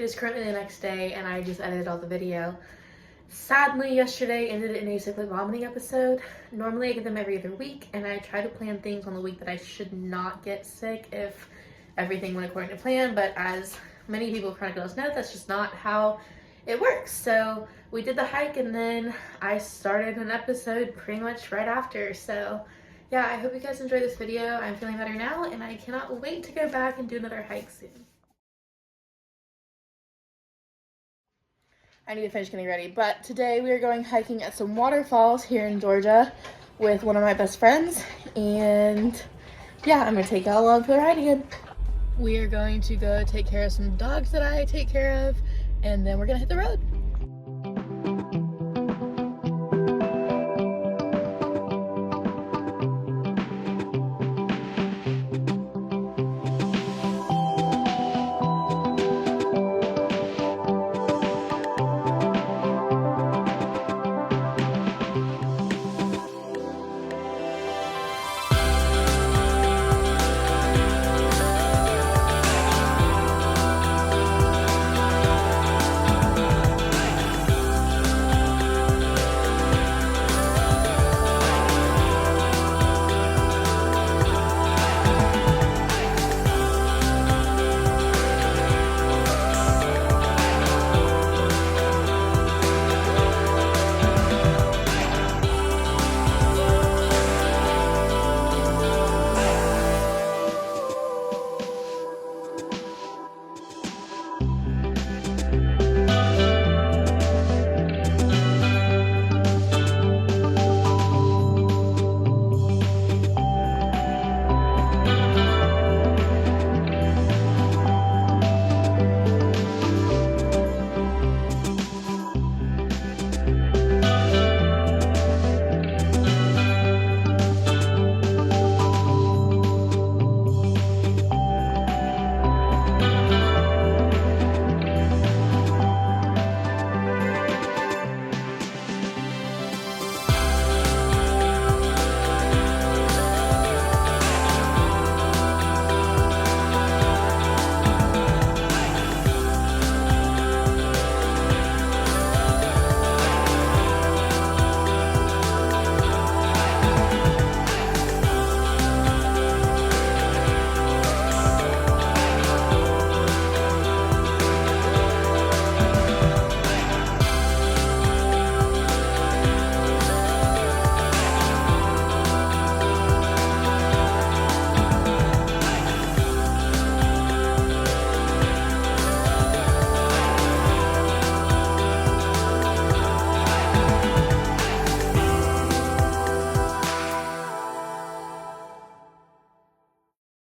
It is currently the next day and I just edited all the video. Sadly, yesterday ended in a cyclic vomiting episode. Normally I get them every other week, and I try to plan things on the week that I should not get sick if everything went according to plan, but as many people chronicles know, that's just not how it works. So we did the hike and then I started an episode pretty much right after. So yeah, I hope you guys enjoyed this video. I'm feeling better now and I cannot wait to go back and do another hike soon. I need to finish getting ready, but today we are going hiking at some waterfalls here in Georgia with one of my best friends, and yeah, I'm gonna take y'all along for the ride again. We are going to go take care of some dogs that I take care of, and then we're gonna hit the road.